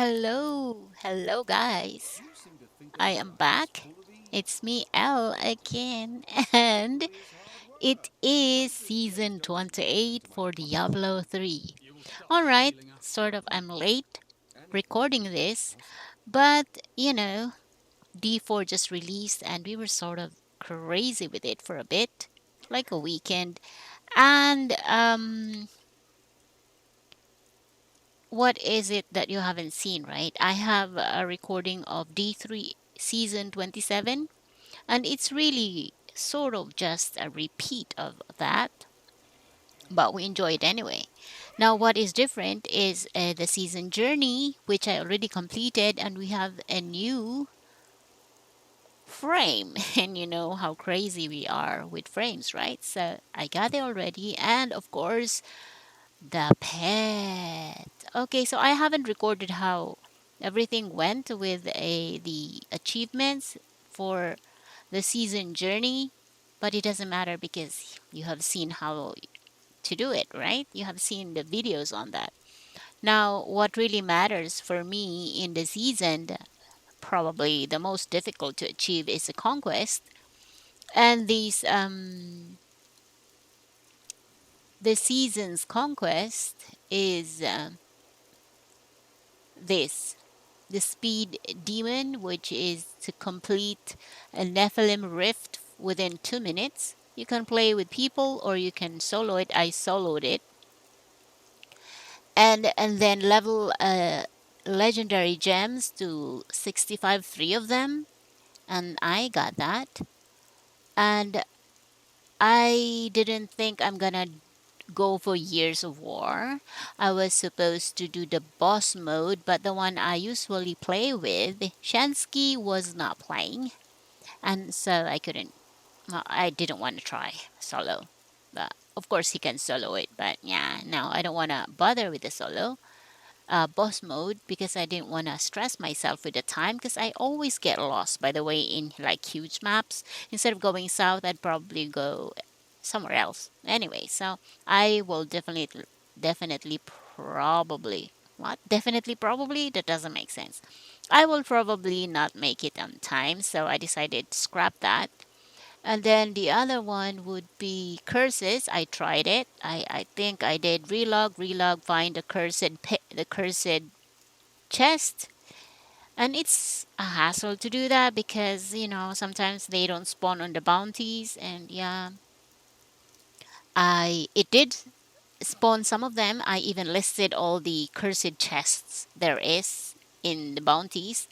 Hello guys. I am back. It's me, Elle, again, and it is season 28 for Diablo 3. Alright, sort of, I'm late recording this, but D4 just released and we were sort of crazy with it for a bit, like a weekend. And what is it that you haven't seen, right? I have a recording of D3 season 27, and it's really sort of just a repeat of that, but we enjoy it anyway. Now, what is different is the season journey, which I already completed, and we have a new frame. And you know how crazy we are with frames, right? So I got it already, and of course, the pet. Okay, so I haven't recorded how everything went with the achievements for the season journey, but it doesn't matter because you have seen how to do it, right? You have seen the videos on that. Now, what really matters for me in the season, probably the most difficult to achieve is the conquest. And the season's conquest is this the speed demon, which is to complete a Nephilim rift within 2 minutes. You can play with people or you can solo it. I soloed it. And then level legendary gems to 65, three of them. And I got that. And I didn't think I'm gonna go for Years of War. I was supposed to do the boss mode, but the one I usually play with, Shansky was not playing, and so I couldn't. Well, I didn't want to try solo, but of course he can solo it. But yeah, no, I don't want to bother with the solo boss mode because I didn't want to stress myself with the time because I always get lost, by the way, in like huge maps. Instead of going south, I'd probably go somewhere else. Anyway, so I will definitely, probably, what? Definitely, probably? That doesn't make sense. I will probably not make it on time, so I decided to scrap that. And then the other one would be curses. I tried it. I think I did relog, find the cursed chest. And it's a hassle to do that because, sometimes they don't spawn on the bounties. And yeah, it did spawn some of them. I even listed all the cursed chests there is in the bounties.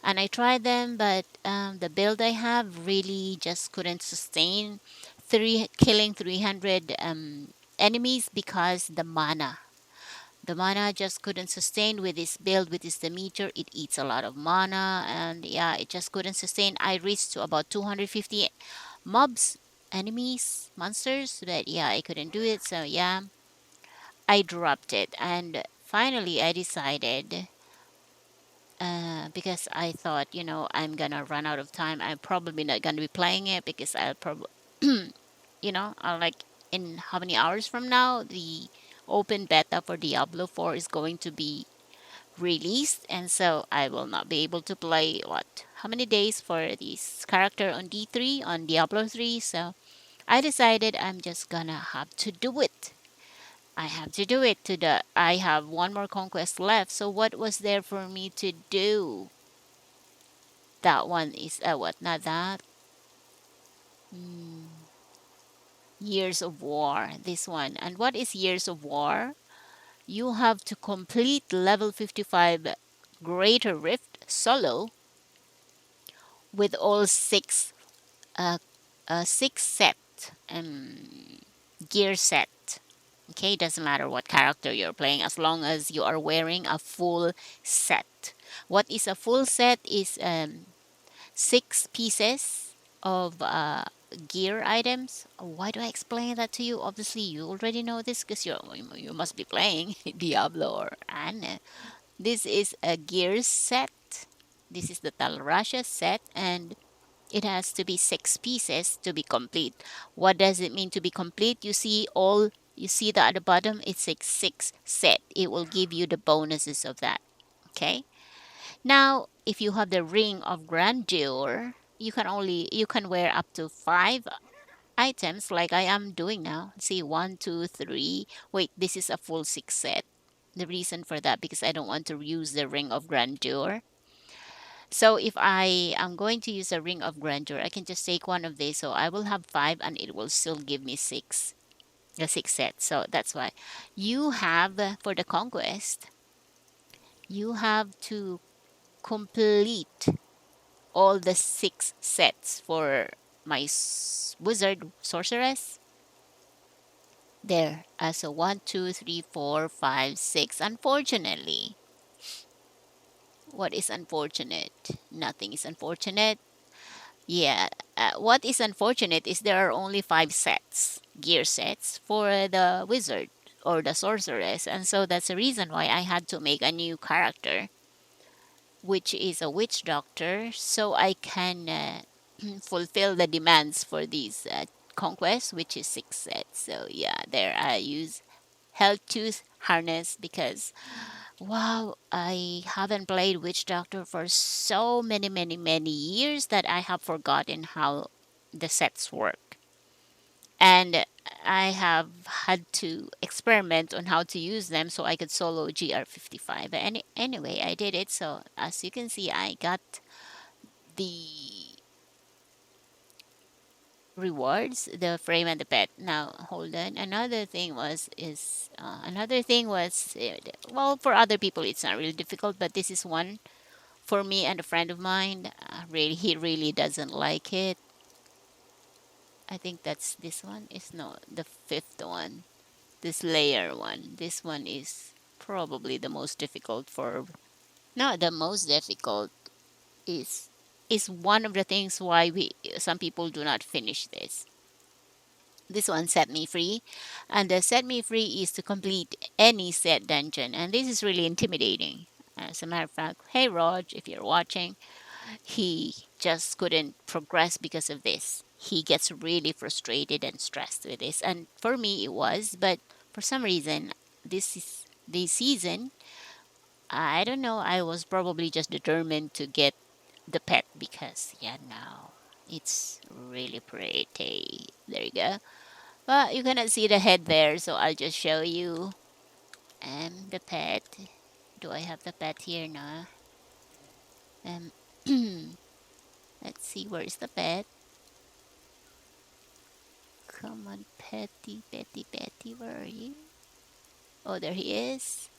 And I tried them, but the build I have really just couldn't sustain killing 300 enemies because the mana just couldn't sustain with this build, with this meter. It eats a lot of mana, and yeah, it just couldn't sustain. I reached to about 250 mobs, enemies, monsters, but yeah, I couldn't do it. So yeah, I dropped it, and finally I decided because I thought, I'm gonna run out of time. I'm probably not gonna be playing it because I'll probably, I'll like in how many hours from now the open beta for Diablo 4 is going to be released, and so I will not be able to play how many days for this character on D3 on Diablo 3. So I decided I'm just gonna have to do it. I have to do it to the I have one more conquest left. So what was there for me to do? That one is what? Not that. Years of War. This one. And what is Years of War? You have to complete level 55 Greater Rift solo with all uh, six set gear set. Okay, doesn't matter what character you're playing as long as you are wearing a full set. What is a full set is six pieces of gear items. Why do I explain that to you? Obviously, you already know this because you must be playing Diablo or Anne. This is a gear set. This is the Talrasha set, and it has to be six pieces to be complete. What does it mean to be complete? You see that at the bottom, it's like six set. It will give you the bonuses of that. Okay? Now, if you have the ring of grandeur, you can wear up to five items like I am doing now. See, one, two, three. Wait, this is a full six set. The reason for that because I don't want to use the ring of grandeur. So if I am going to use a ring of grandeur, I can just take one of these. So I will have five, and it will still give me six, the six sets. So that's why you have for the conquest, you have to complete all the six sets for my wizard sorceress. There, so one, two, three, four, five, six. Unfortunately, what is unfortunate? Nothing is unfortunate. Yeah, what is unfortunate is there are only five sets, gear sets for the wizard or the sorceress, and so that's the reason why I had to make a new character, which is a witch doctor, so I can fulfill the demands for these conquests, which is six sets. So yeah, there I use health tooth harness because wow, I haven't played witch doctor for so many years that I have forgotten how the sets work. And I have had to experiment on how to use them so I could solo GR55. Anyway, I did it. So as you can see, I got the rewards, the frame and the pet. Now hold on. Another thing was well, for other people it's not really difficult, but this is one for me and a friend of mine. Really, he really doesn't like it. I think that's this one. Is not the fifth one. This layer one. This one is probably the most difficult for. No, the most difficult is is one of the things why we some people do not finish this. This one set me free, and the set me free is to complete any set dungeon, and this is really intimidating. As a matter of fact, hey Rog, if you're watching, he just couldn't progress because of this. He gets really frustrated and stressed with this, and for me it was, but for some reason, this season, I don't know. I was probably just determined to get the pet because yeah, now it's really pretty. There you go. Well, you cannot see the head there, so I'll just show you. The pet. Do I have the pet here now? Um, let's see. Where is the pet? Come on, Petty, Petty, Petty. Where are you? Oh, there he is.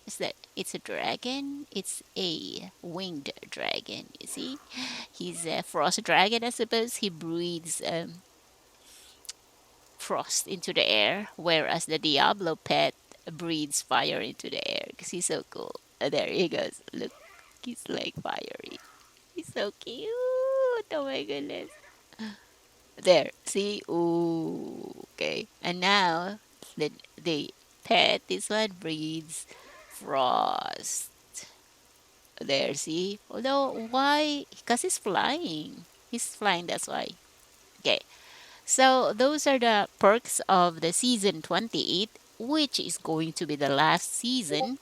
Is that? It's a dragon. It's a winged dragon. You see, he's a frost dragon. I suppose he breathes frost into the air, whereas the Diablo pet breathes fire into the air because he's so cool. There he goes. Look, he's like fiery. He's so cute. Oh my goodness. There, see? Ooh, okay. And now the pet, this one breathes frost. There, see? Although, why? Because he's flying. He's flying, that's why. Okay. So those are the perks of the season 28, which is going to be the last season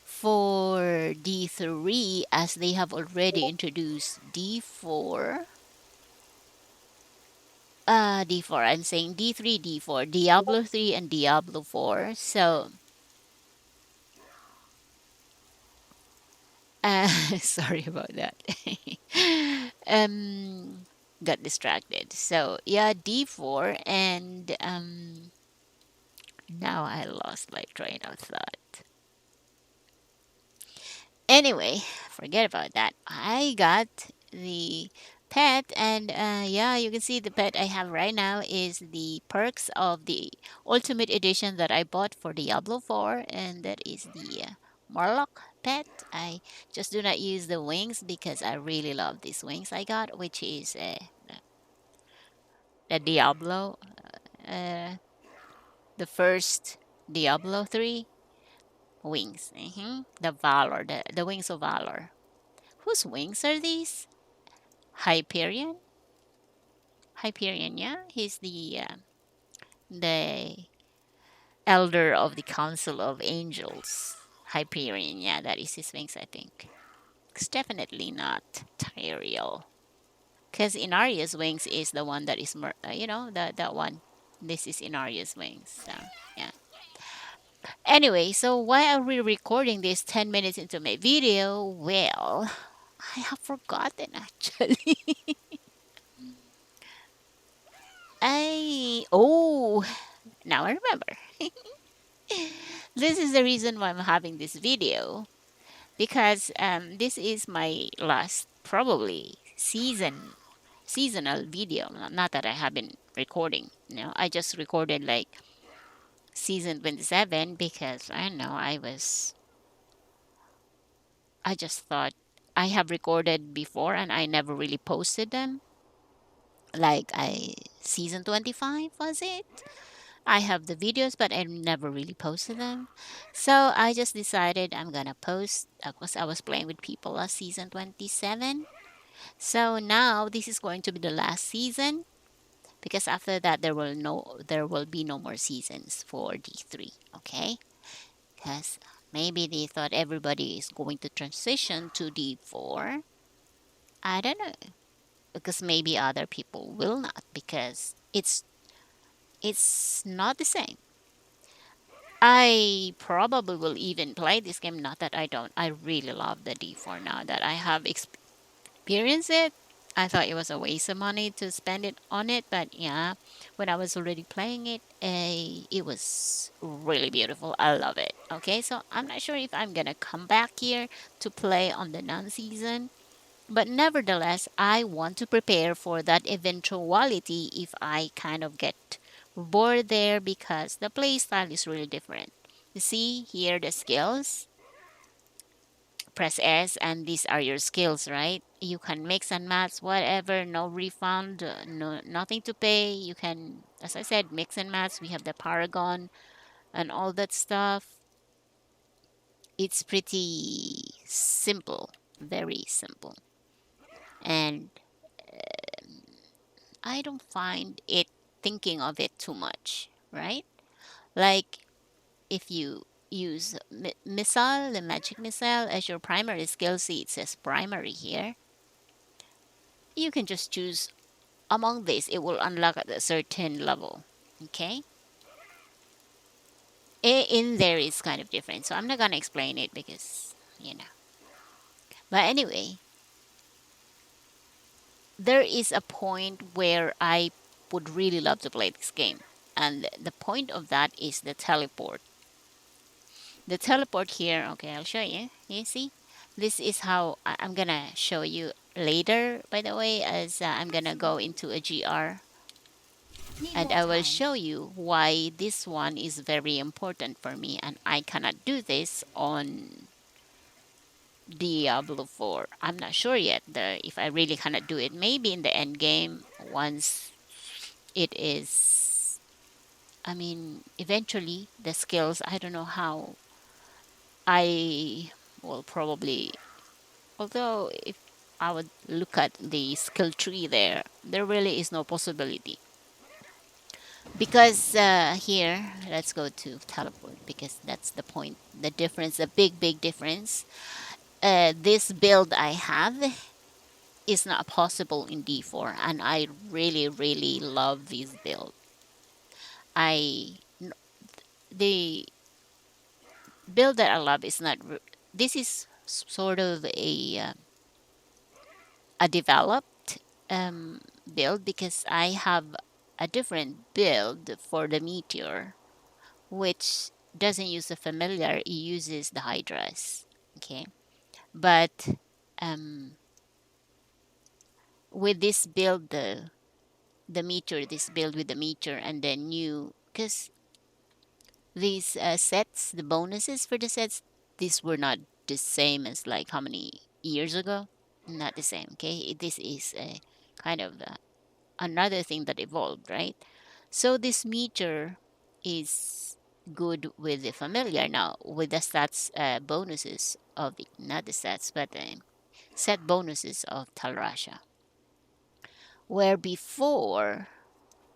for D3 as they have already introduced D4. D4, I'm saying D3, D4, Diablo 3 and Diablo 4. So, sorry about that. um, got distracted. So, yeah, D4 and now I lost my train of thought. Anyway, forget about that. I got the pet, and yeah, you can see the pet I have right now is the perks of the Ultimate Edition that I bought for Diablo 4, and that is the Morlock pet. I just do not use the wings because I really love these wings I got, which is the Diablo, uh, the first Diablo 3 wings. The Valor, the wings of Valor. Whose wings are these? Hyperion? Hyperion, yeah? He's the elder of the Council of Angels. Hyperion, yeah, that is his wings, I think. It's definitely not Tyrael. Because Inaria's wings is the one that is, that one. This is Inaria's wings. So, yeah. Anyway, so why are we recording this 10 minutes into my video? Well, I have forgotten actually. Oh, now I remember. This is the reason why I'm having this video because this is my last probably seasonal video. Not that I have been recording. I just recorded like season 27 because I don't know. I just thought I have recorded before and I never really posted them. Like I season 25 was it? I have the videos, but I never really posted them. So I just decided I'm gonna post because I was playing with people last season 27. So now this is going to be the last season because after that there will be no more seasons for D3. Okay, because maybe they thought everybody is going to transition to D4. I don't know because maybe other people will not because it's not the same. I probably will even play this game. Not that I don't. I really love the D4 now that I have experienced it. I thought it was a waste of money to spend it on it, but yeah, when I was already playing it, it was really beautiful. I love it. Okay, so I'm not sure if I'm gonna come back here to play on the non-season, but nevertheless, I want to prepare for that eventuality if I kind of get bored there because the play style is really different. You see here the skills, press S and these are your skills, right? You can mix and match whatever, no refund, no nothing to pay. You can, as I said, mix and match. We have the Paragon and all that stuff. It's pretty simple, very simple. And I don't find it thinking of it too much, right? Like if you use missile, the magic missile as your primary skill, see it says primary here. You can just choose among these. It will unlock at a certain level. Okay. In there is kind of different, so I'm not gonna explain it because you know. But anyway, there is a point where I would really love to play this game, and the point of that is the teleport. The teleport here, okay, I'll show you. You see? This is how I'm gonna show you later, by the way, as I'm gonna go into a GR Need and more I will time. show you why this one is very important for me and I cannot do this on Diablo 4. I'm not sure yet if I really cannot do it. Maybe in the end game once it is, I mean, eventually the skills, I don't know how I will probably, although if I would look at the skill tree there really is no possibility. Because here, let's go to teleport because that's the point, the difference, the big difference. This build I have is not possible in D4, and I really love this build. I the build that I love is not. This is sort of a developed build because I have a different build for the meteor, which doesn't use the familiar, it uses the hydras. Okay. But um, with this build, the meteor, this build with the meteor, and then new, because these sets, the bonuses for the sets, these were not the same as like how many years ago? Not the same. Okay. This is a kind of another thing that evolved, right? So this meter is good with the familiar now with the stats bonuses of the, not the stats, but set bonuses of Talrasha. Where before,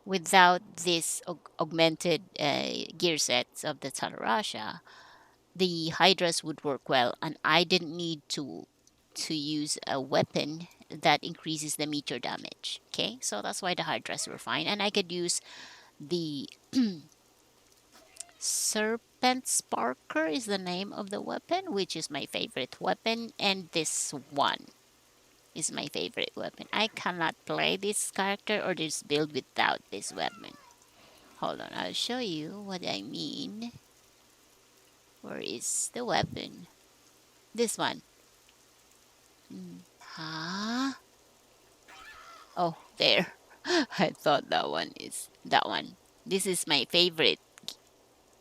without this augmented gear sets of the Talrasha, the hydras would work well, and I didn't need to use a weapon that increases the meter damage. Okay, so that's why the hydras were fine, and I could use the serpent sparker is the name of the weapon, which is my favorite weapon, and this one is my favorite weapon. I cannot play this character or this build without this weapon. Hold on, I'll show you what I mean. Where is the weapon? This one. Huh? Oh, there. I thought that one is that one. This is my favorite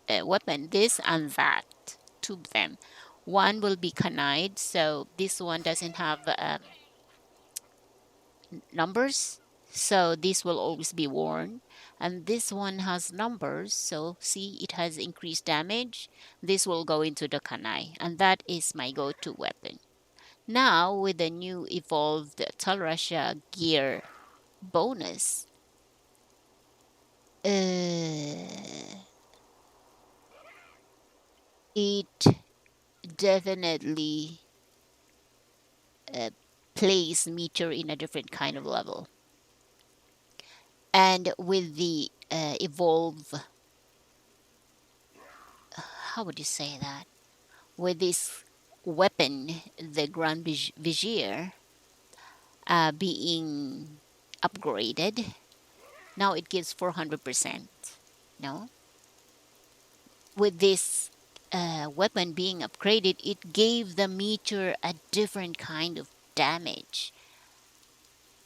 weapon. This and that. Two of them. One will be canide, so this one doesn't have numbers. So this will always be worn. And this one has numbers, so see it has increased damage. This will go into the kanai, and that is my go-to weapon. Now with the new evolved Talrasha gear bonus, uh, it definitely uh, plays meter in a different kind of level. And with the evolve, how would you say that? With this weapon, the Grand Vizier, being upgraded, now it gives 400%. No? With this weapon being upgraded, it gave the meter a different kind of damage.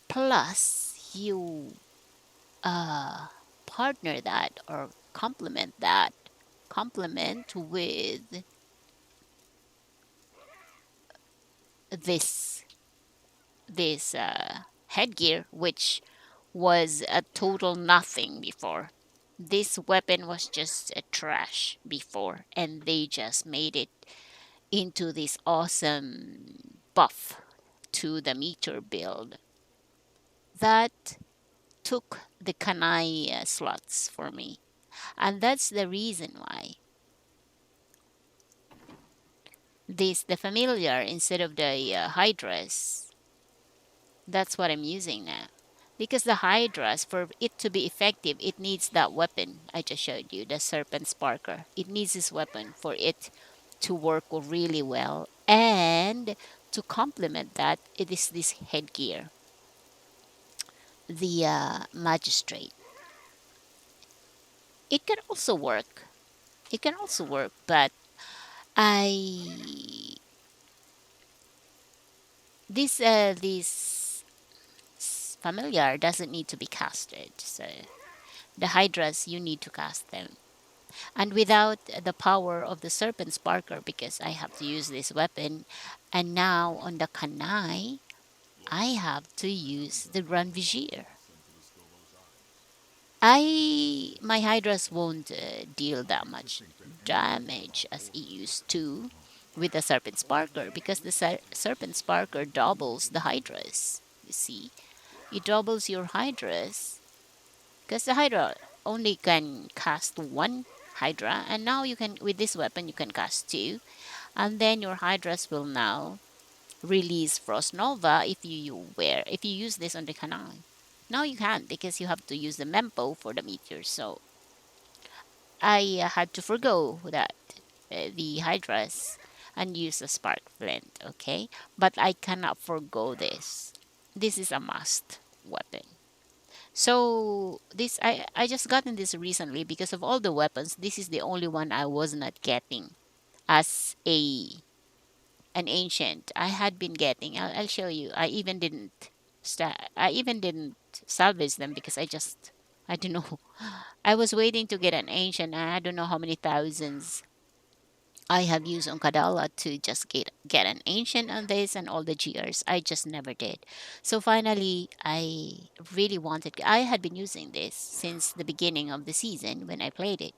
Plus, you partner that or complement with this headgear, which was a total nothing before. This weapon was just a trash before, and they just made it into this awesome buff to the meter build that took the kanai slots for me. And that's the reason why this the familiar instead of the hydras. That's what I'm using now. Because the hydras, for it to be effective, it needs that weapon I just showed you, the serpent sparker. It needs this weapon for it to work really well. And to complement that, it is this headgear, the magistrate. It can also work. It can also work, but I this familiar doesn't need to be casted. So the hydras you need to cast them. And without the power of the serpent sparker, because I have to use this weapon, and now on the kanai, I have to use the Grand Vizier. My hydras won't deal that much damage as it used to with the serpent sparker because the serpent sparker doubles the hydras. You see, it doubles your hydras because the hydra only can cast one hydra, and now you can with this weapon you can cast two, and then your hydras will now release frost nova if you use this on the canal. Now you can't because you have to use the mempo for the meteors. So I had to forgo that the hydras and use the spark flint. Okay, but I cannot forgo this. This is a must weapon. So this I just gotten this recently because of all the weapons. This is the only one I was not getting as an ancient. I had been getting. I'll show you. I even didn't salvage them because I don't know. I was waiting to get an ancient. And I don't know how many thousands I have used on Kadala to just get an ancient on this and all the GRs. I just never did. So finally, I really wanted. I had been using this since the beginning of the season when I played it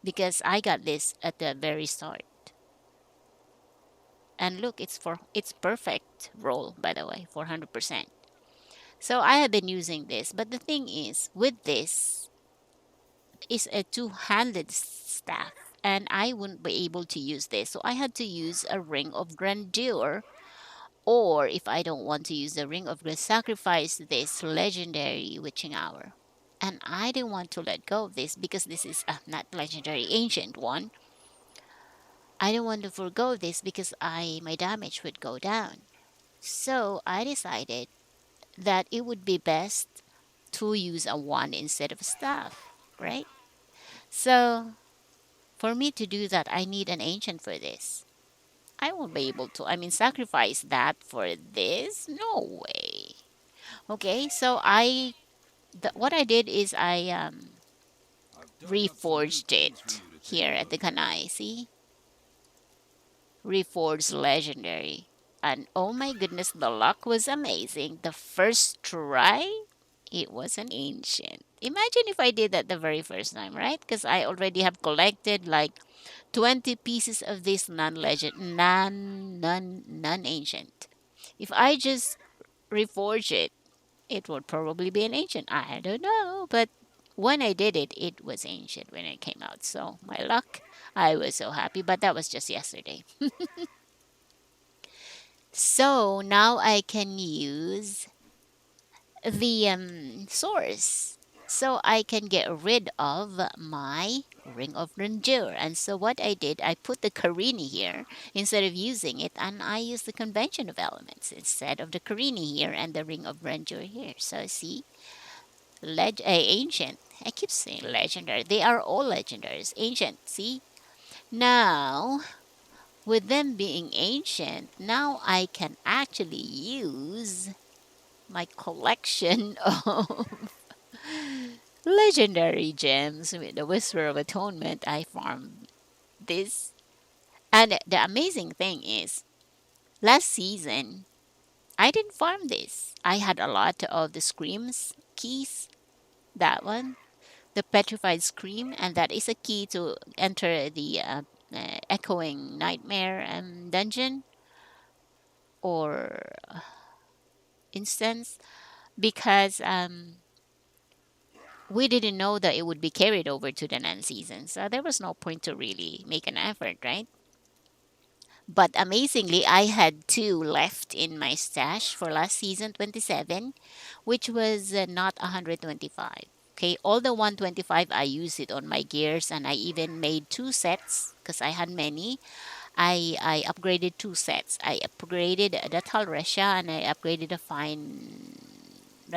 because I got this at the very start. And look, it's perfect roll by the way, 400%. So I have been using this, but the thing is with this is a two-handed staff and I wouldn't be able to use this. So I had to use a ring of grandeur, or if I don't want to use the ring of grace, sacrifice this legendary witching hour. And I didn't want to let go of this because this is not legendary ancient one. I didn't want to forgo this because I my damage would go down. So I decided that it would be best to use a wand instead of a staff, right? So for me to do that, I need an ancient for this. I won't be able to. I mean, sacrifice that for this? No way. Okay, so what I did is I reforged it here at the Kanai. See, reforged legendary, and oh my goodness, the luck was amazing. The first try, it was an ancient. Imagine if I did that the very first time, right? Because I already have collected like 20 pieces of this non-legend, non-ancient. If I just reforge it, it would probably be an ancient. I don't know, but when I did it, it was ancient when it came out. So my luck, I was so happy. But that was just yesterday. So now I can use the source. So I can get rid of my ring of grandeur. And so what I did, I put the Karini here instead of using it, and I use the convention of elements instead of the Karini here and the ring of grandeur here. So see, ancient. I keep saying legendary. They are all legendaries. Ancient. See, now with them being ancient, now I can actually use my collection of legendary gems with the Whisper of Atonement. I farmed this. And the amazing thing is, last season, I didn't farm this. I had a lot of the Screams keys, that one, the Petrified Scream, and that is a key to enter the Echoing Nightmare dungeon or instance, because we didn't know that it would be carried over to the non season. So there was no point to really make an effort, right? But amazingly, I had two left in my stash for last season 27, which was not 125. Okay, all the 125, I used it on my gears, and I even made two sets because I had many. I upgraded two sets. I upgraded the Talresha and I upgraded the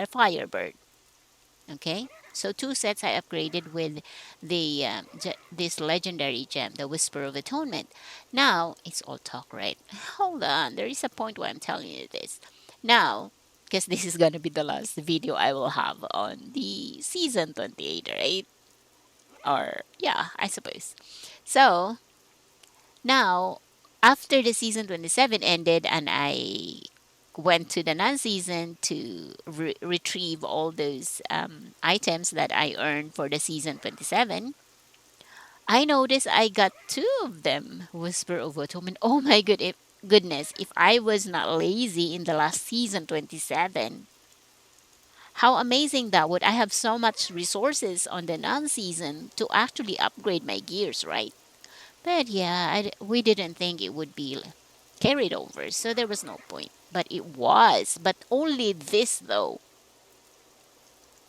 Firebird. Okay, so two sets I upgraded with this legendary gem, the Whisper of Atonement. Now it's all talk, right? Hold on, there is a point where I'm telling you this. Now, because this is gonna be the last video I will have on the season 28, right? Or yeah, I suppose. So now, after the season 27 ended and I went to the non-season to retrieve all those items that I earned for the season 27, I noticed I got two of them. Whisper of Atonement. Oh my goodness, if I was not lazy in the last season 27, how amazing that would. I have so much resources on the non-season to actually upgrade my gears, right? But yeah, we didn't think it would be carried over, so there was no point. But it was. But only this though.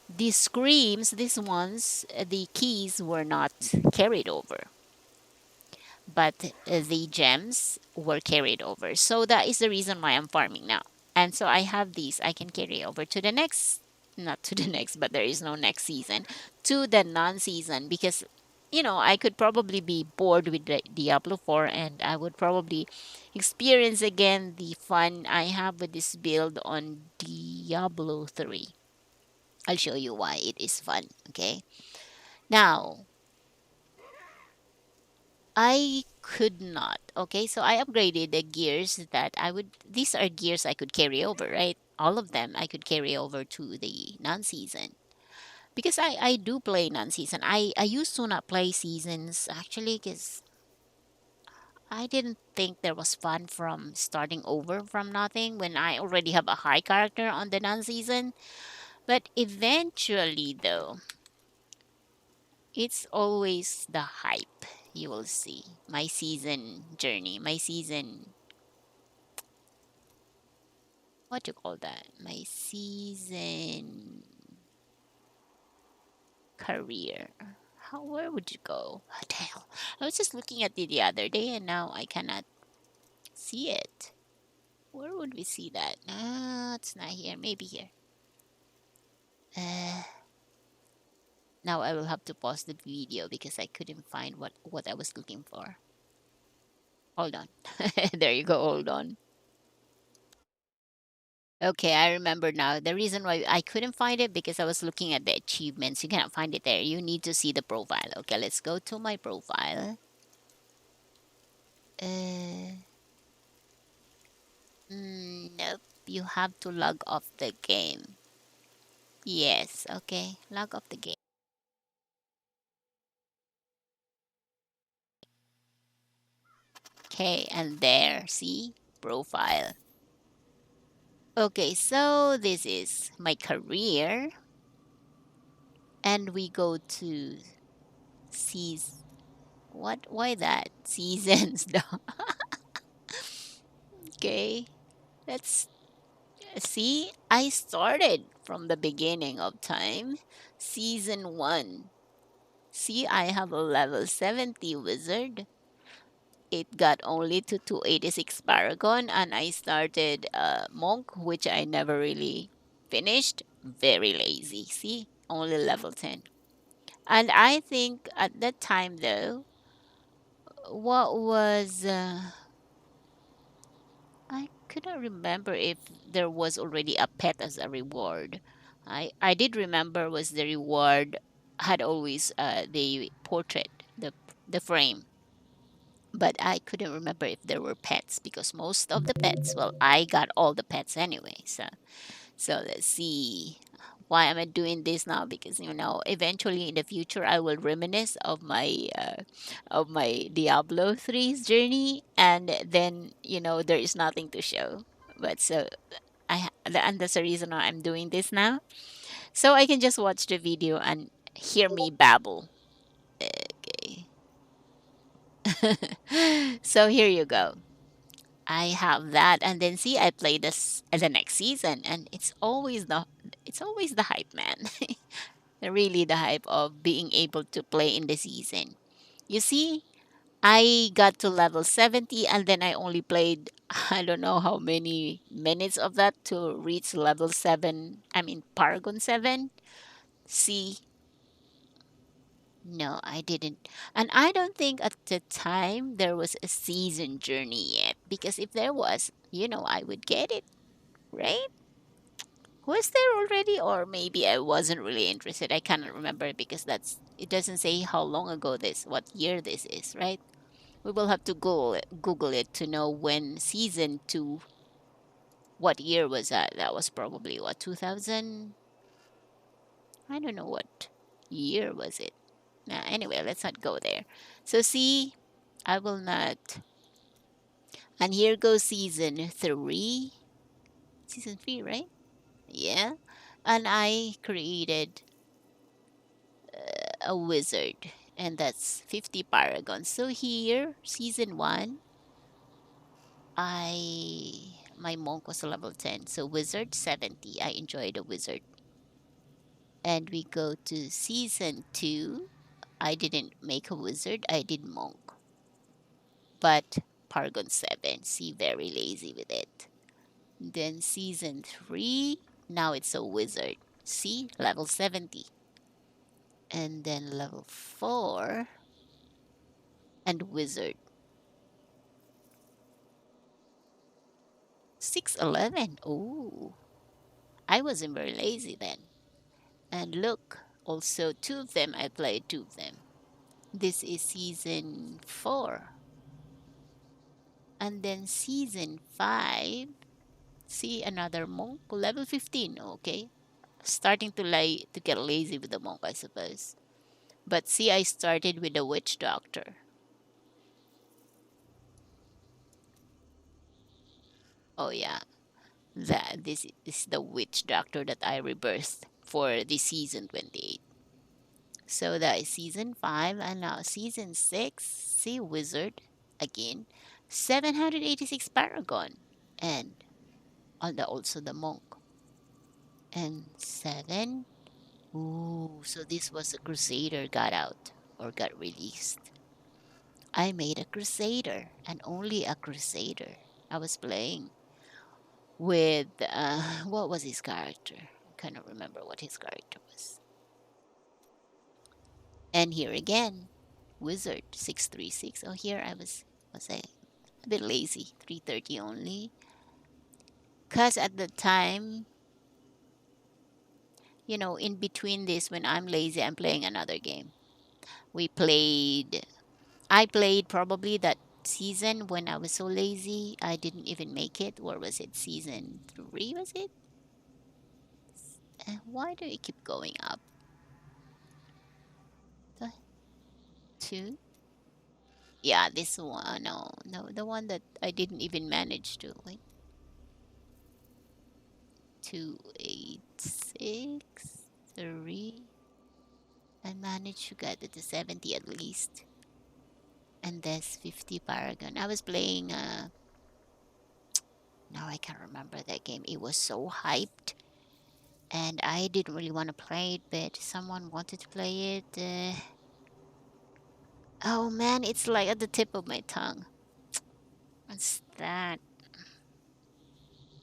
The screams, these ones, the keys were not carried over, but the gems were carried over. So that is the reason why I'm farming now. And so I have these I can carry over to the next, not to the next, but there is no next season, to the non season because, I could probably be bored with Diablo 4 and I would probably experience again the fun I have with this build on Diablo 3. I'll show you why it is fun, okay? Now, I could not. Okay, so I upgraded the gears that these are gears I could carry over, right? All of them I could carry over to the non season. Because I do play non season. I used to not play seasons actually because I didn't think there was fun from starting over from nothing when I already have a high character on the non season. But eventually, though, it's always the hype. You will see my season journey, my season, what you call that? My season career. Where would you go? What the hell? I was just looking at it the other day and now I cannot see it. Where would we see that? Ah, it's not here. Maybe here. Uh, Now I will have to pause the video because I couldn't find what I was looking for. Hold on. There you go. Hold on. Okay, I remember now. The reason why I couldn't find it because I was looking at the achievements. You cannot find it there. You need to see the profile. Okay, let's go to my profile. Uh, nope. You have to log off the game. Yes. Okay. Log off the game. Okay, and there. See profile. Okay, so this is my career, and we go to seas. What? Why that seasons? Though? Okay, let's see. I started from the beginning of time, season one. See, I have a level 70 wizard. It got only to 286 paragon, and I started monk, which I never really finished. Very lazy. See, only level 10. And I think at that time, though, what was I couldn't remember if there was already a pet as a reward. I did remember was the reward had always the portrait, the frame, but I couldn't remember if there were pets because most of the pets, well, I got all the pets anyway. So let's see. Why am I doing this now? Because eventually in the future I will reminisce of my Diablo 3's journey, and then there is nothing to show. But so and that's the reason why I'm doing this now, so I can just watch the video and hear me babble. Okay. So here you go. I have that, and then see, I play this the next season, and it's always the hype, man. Really, the hype of being able to play in the season. You see, I got to level 70, and then I only played I don't know how many minutes of that to reach level 7. I mean, Paragon 7. See, no, I didn't. And I don't think at the time there was a season journey yet. Because if there was, I would get it, right? Was there already? Or maybe I wasn't really interested. I cannot remember because it doesn't say how long ago what year this is, right? We will have to Google it to know when season 2, what year was that? That was probably what, 2000? I don't know what year was it. Anyway, let's not go there. So see, I will not. And here goes season 3. Season 3, right? Yeah. And I created a wizard. And that's 50 paragons. So here, season 1, my monk was level 10. So wizard 70. I enjoyed a wizard. And we go to season 2. I didn't make a wizard. I did monk. But Paragon 7. See, very lazy with it. Then season 3, now it's a wizard. See, level 70. And then level 4 and wizard. 611. Oh, I wasn't very lazy then. And look, also two of them, I played two of them. This is season 4. And then season 5, see, another monk, level 15. Okay, starting to get lazy with the monk, I suppose. But see, I started with the witch doctor. Oh yeah, that this is the witch doctor that I rebirthed for the season 28. So that is season 5, and now season 6, see Wizard again, 786 Paragon, and on the also the Monk, and 7. Ooh, so this was a Crusader got out or got released. I made a Crusader and only a Crusader. I was playing with what was his character? I cannot remember what his character was. And here again, Wizard 636. Oh, here I was a bit lazy, 330 only. Cause at the time, in between this, when I'm lazy, I'm playing another game. We played. I played probably that season when I was so lazy, I didn't even make it. Or was it season 3? Was it? Why do it keep going up? The 2? Yeah, this one. No, no, the one that I didn't even manage to. Wait, 286 3. I managed to get it to 70 at least. And there's 50 Paragon. I was playing, now I can't remember that game. It was so hyped. And I didn't really want to play it, but someone wanted to play it. Oh man, it's like at the tip of my tongue. What's that?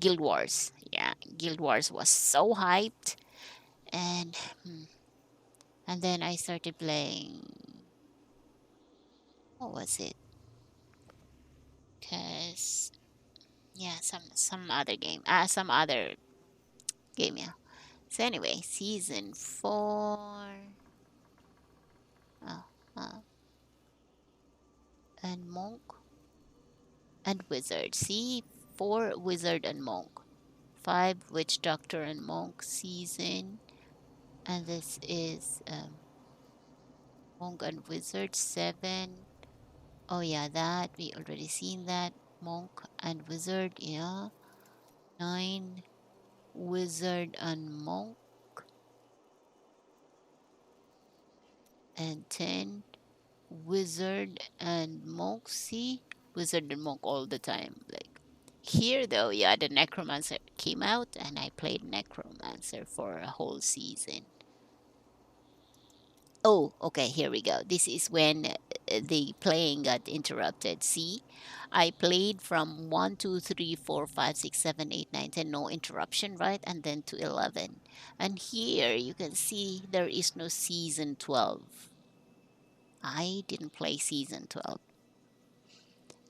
Guild Wars. Yeah, Guild Wars was so hyped. And hmm, and then I started playing. What was it? Cause yeah, some other game. Some other game. Yeah. So anyway, season 4. Oh, uh, and Monk and Wizard. See, 4 Wizard and Monk. 5 Witch Doctor and Monk season. And this is Monk and Wizard 7. Oh yeah, that we already seen that. Monk and Wizard, yeah. 9 Wizard and Monk, and 10 Wizard and Monk. See, Wizard and Monk all the time. Like here though, yeah, the Necromancer came out and I played Necromancer for a whole season. Oh, okay, here we go. This is when the playing got interrupted. See, I played from 1, 2, 3, 4, 5, 6, 7, 8, 9, 10, no interruption, right? And then to 11. And here you can see there is no season 12. I didn't play season 12.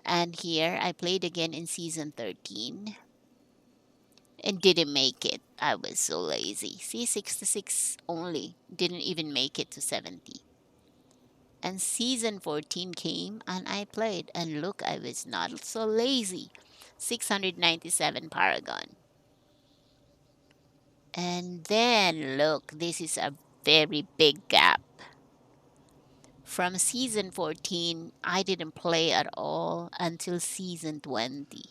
And here I played again in season 13 and didn't make it. I was so lazy. See, 66 only. Didn't even make it to 70. And season 14 came and I played. And look, I was not so lazy. 697 Paragon. And then look, this is a very big gap. From season 14, I didn't play at all until season 20.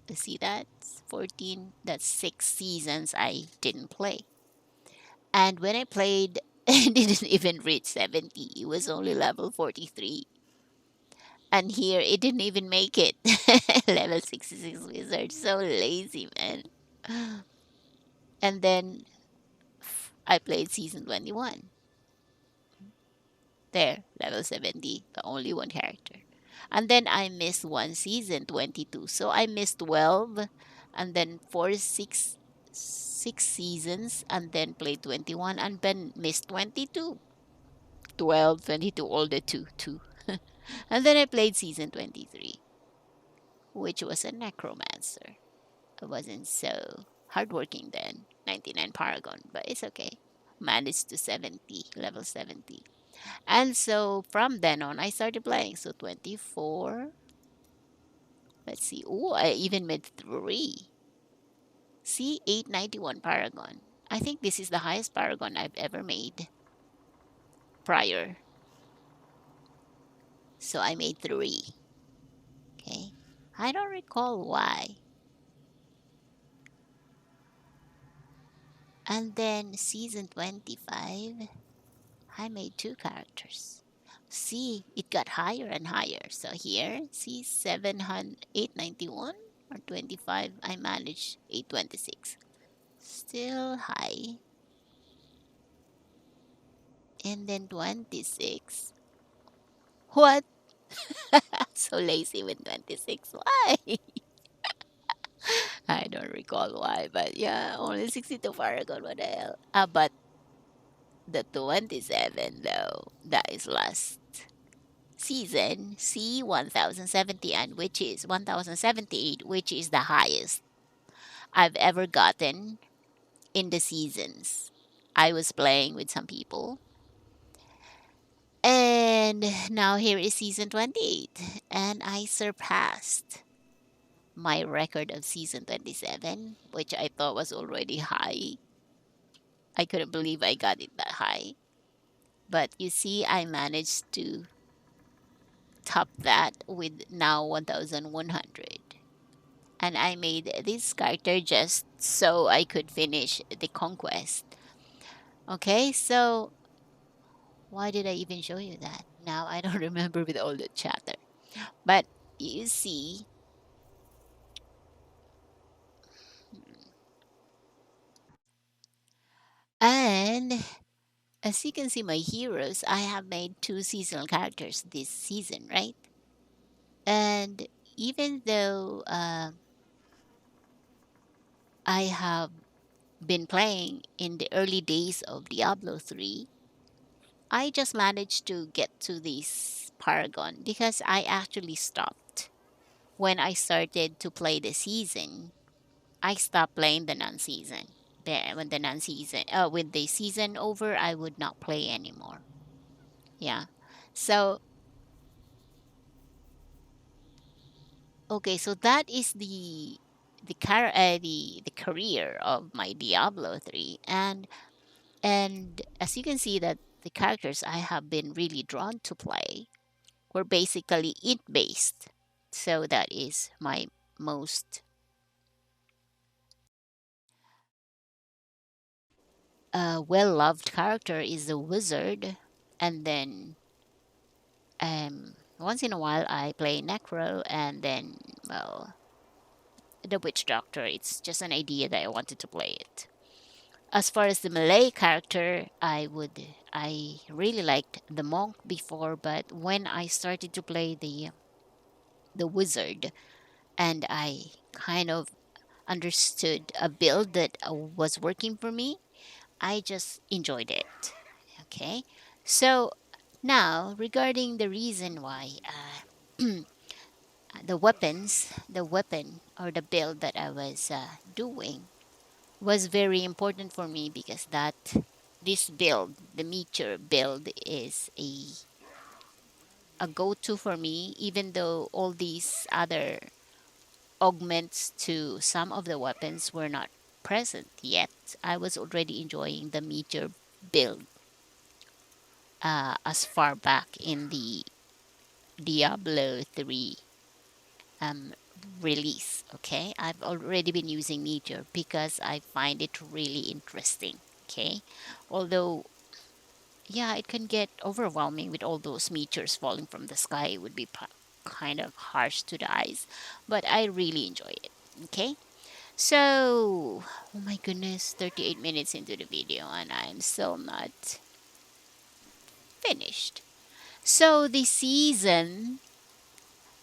You see that? 14, that's 6 seasons I didn't play. And when I played, I didn't even reach 70. It was only level 43. And here it didn't even make it. Level 66 wizard. So lazy, man. And then I played season 21. There, level 70. The only one character. And then I missed one season, 22. So I missed 12. And then 4, 6 seasons. And then played 21. And then missed 22. 12, 22, all the 2. And then I played season 23, which was a necromancer. I wasn't so hardworking then, 99 Paragon, but it's okay. Managed to 70, level 70. And so from then on, I started playing. So 24, let's see. Oh, I even made 3. See, 891 Paragon. I think this is the highest Paragon I've ever made prior. So I made 3. Okay. I don't recall why. And then season 25. I made two characters. See, it got higher and higher. So here, see, 700, 891 or 25. I managed 826. Still high. And then 26. What? So lazy with 26. Why? I don't recall why, but yeah, only 62 Paragon. What the hell? But the 27, though, that is last season, C 1070, and which is 1078, which is the highest I've ever gotten in the seasons. I was playing with some people, and now here is season 28, and I surpassed my record of season 27, which I thought was already high. I couldn't believe I got it that high. But you see, I managed to top that with now 1100. And I made this character just so I could finish the conquest. Okay, so why did I even show you that? Now I don't remember with all the chatter. But you see, and as you can see, my heroes, I have made two seasonal characters this season, right? And even though I have been playing in the early days of Diablo 3, I just managed to get to this Paragon because I actually stopped. When I started to play the season, I stopped playing the non-season. When the non-season, with the season over, I would not play anymore. Yeah. So okay, so that is the career of my Diablo 3, and as you can see that the characters I have been really drawn to play were basically int based. So that is my most well loved character is the wizard, and then once in a while I play necro, and then well the witch doctor. It's just an idea that I wanted to play it. As far as the Malay character, I really liked the monk before, but when I started to play the wizard, and I kind of understood a build that was working for me, I just enjoyed it. Okay, so now regarding the reason why the weapon or the build that I was doing was very important for me because that this build, the meteor build, is a go-to for me. Even though all these other augments to some of the weapons were not present yet, I was already enjoying the meteor build as far back in the Diablo 3 um, release. Okay, I've already been using meteor because I find it really interesting. Okay, although yeah, it can get overwhelming with all those meteors falling from the sky. It would be kind of harsh to the eyes, but I really enjoy it. Okay, so oh my goodness, 38 minutes into the video, and I'm still not finished. So the season,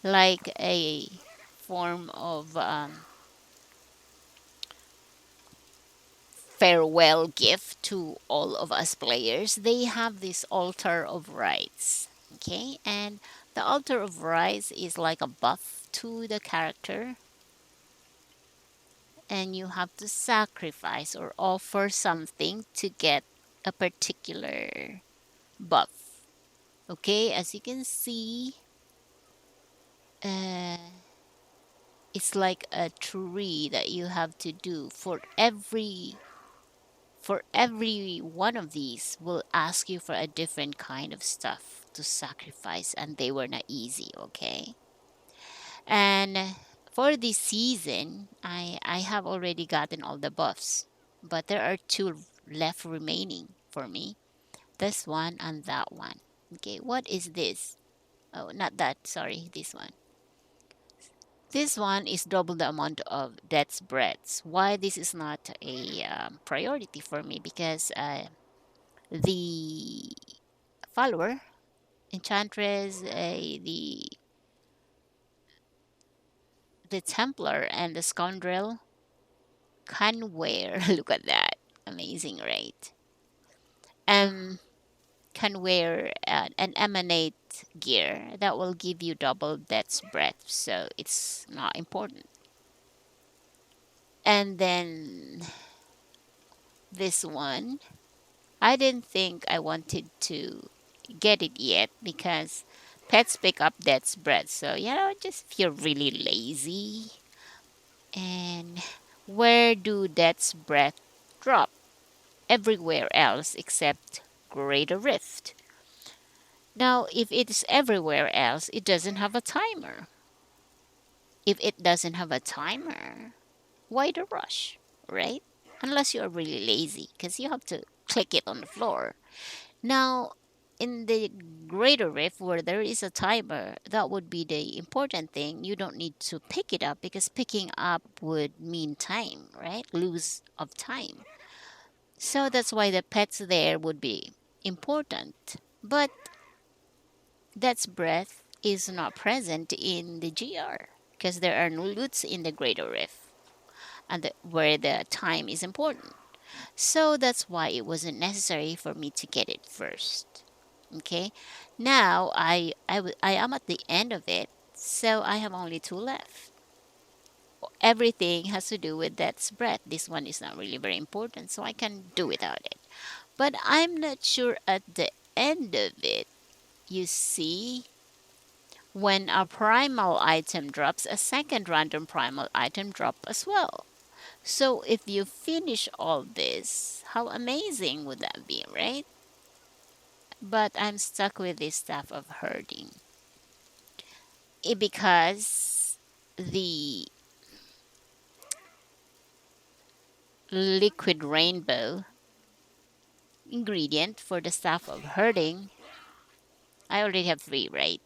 like a form of farewell gift to all of us players, they have this altar of rites. Okay, and the altar of rites is like a buff to the character, and you have to sacrifice or offer something to get a particular buff. Okay, as you can see, uh, it's like a tree that you have to do for every one of these will ask you for a different kind of stuff to sacrifice, and they were not easy. Okay, and for this season I have already gotten all the buffs, but there are two left remaining for me. this one and that one. Okay, what is this? Oh, not that. Sorry, this one. This one is double the amount of death's breaths. Why this is not a priority for me? Because the follower, enchantress, the Templar, and the scoundrel can wear. Look at that, amazing, right? Um, can wear an emanate gear that will give you double death's breath, so it's not important. And then this one, I didn't think I wanted to get it yet because pets pick up death's breath. So, I just feel really lazy. And where do death's breath drop? Everywhere else except Greater Rift. Now, if it's everywhere else, it doesn't have a timer. If it doesn't have a timer, why the rush, right? Unless you're really lazy, because you have to click it on the floor. Now, in the Greater Rift, where there is a timer, that would be the important thing. You don't need to pick it up because picking up would mean time, right? Lose of time. So that's why the pets there would be important. But that's breath is not present in the GR because there are no loots in the Greater Rift and where the time is important. So that's why it wasn't necessary for me to get it first. Okay, now I am at the end of it, so I have only two left. Everything has to do with that breath. This one is not really very important, so I can do without it. But I'm not sure at the end of it. You see, when a primal item drops, a second random primal item drop as well. So if you finish all this, how amazing would that be, right? But I'm stuck with this stuff of herding. Because the liquid rainbow ingredient for the stuff of herding, I already have three, right?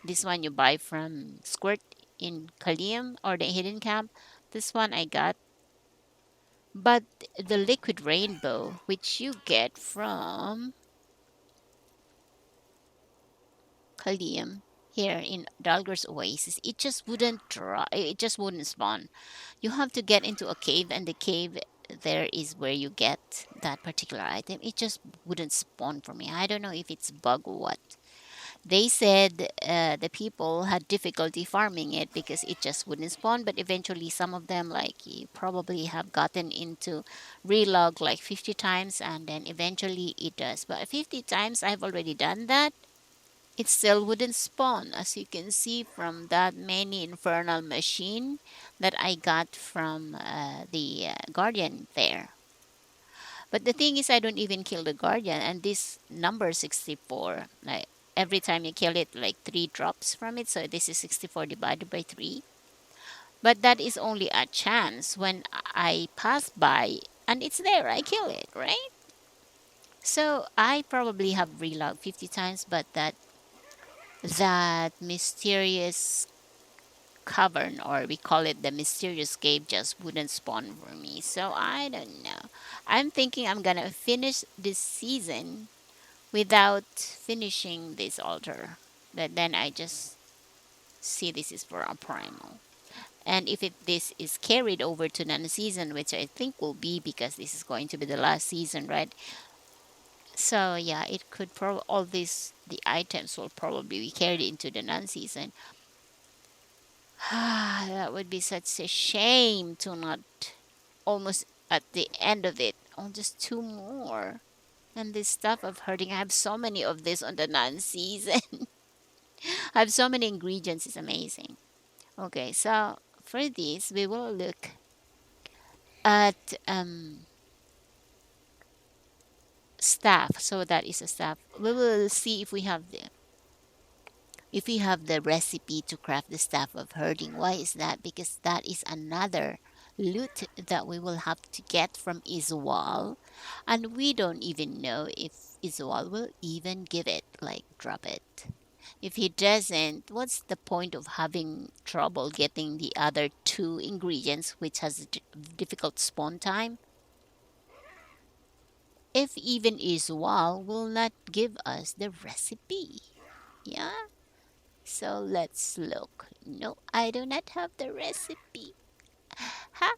This one you buy from Squirt in Kalium or the Hidden Camp. This one I got. But the liquid rainbow, which you get from Kalium here in Dalgar's Oasis, it just wouldn't draw. It just wouldn't spawn. You have to get into a cave, and the cave there is where you get that particular item. It just wouldn't spawn for me. I don't know if it's bug or what. They said the people had difficulty farming it because it just wouldn't spawn, but eventually some of them, like you probably have gotten into relog like 50 times and then eventually it does. But 50 times I've already done that. It still wouldn't spawn, as you can see from that many infernal machine that I got from the guardian there. But the thing is, I don't even kill the guardian, and this number 64, like every time you kill it, like three drops from it. So this is 64 divided by three. But that is only a chance when I pass by and it's there. I kill it, right? So I probably have relogged 50 times, but that mysterious cavern, or we call it the mysterious cave, just wouldn't spawn for me. So I don't know. I'm thinking I'm gonna finish this season without finishing this altar. But then I just see this is for a primal. And if this is carried over to non season, which I think will be because this is going to be the last season, right? So yeah, it could probably all these the items will probably be carried into the non season. That would be such a shame to not almost at the end of it. Oh, just two more. And this stuff of hurting, I have so many of this on the non season. I have so many ingredients, it's amazing. Okay, so for this, we will look at staff. So that is a staff. We will see if we have the recipe to craft the staff of herding. Why is that? Because that is another loot that we will have to get from Iswal, and we don't even know if Iswal will even give it, like drop it. If he doesn't, what's the point of having trouble getting the other two ingredients, which has a difficult spawn time? If even Iswal will not give us the recipe. Yeah? So let's look. No, I do not have the recipe. Ha!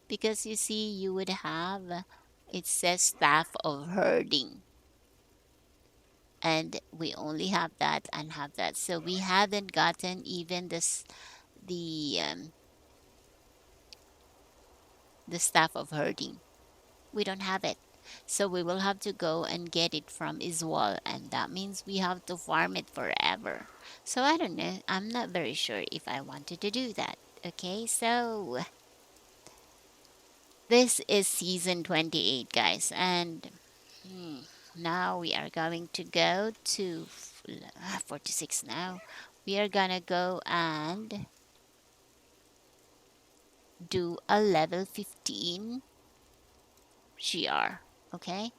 Because you see, you would have, it says staff of herding. And we only have that and have that. So we haven't gotten even this, the staff of herding. We don't have it. So we will have to go and get it from Iswal, and that means we have to farm it forever. So I don't know. I'm not very sure if I wanted to do that. Okay, so this is season 28, guys, and now we are going to go to 46 now. We are gonna go and do a level 15 GR. Okay?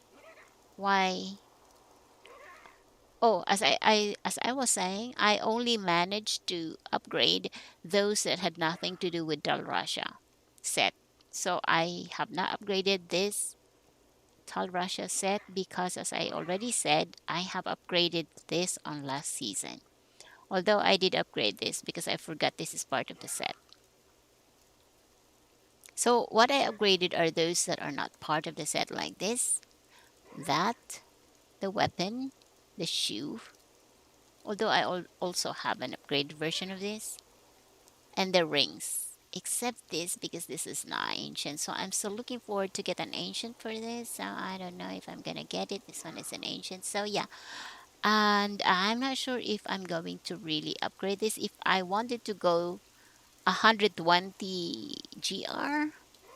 Why? Oh, as I was saying, I only managed to upgrade those that had nothing to do with Dal Russia set. So I have not upgraded this Tal Russia set because, as I already said, I have upgraded this on last season. Although I did upgrade this because I forgot this is part of the set. So what I upgraded are those that are not part of the set, like this, that, the weapon, the shoe, although I also have an upgraded version of this, and the rings. Except this because this is not ancient. So I'm still looking forward to get an ancient for this. So I don't know if I'm gonna get it. This one is an ancient. So yeah. And I'm not sure if I'm going to really upgrade this. If I wanted to go 120 GR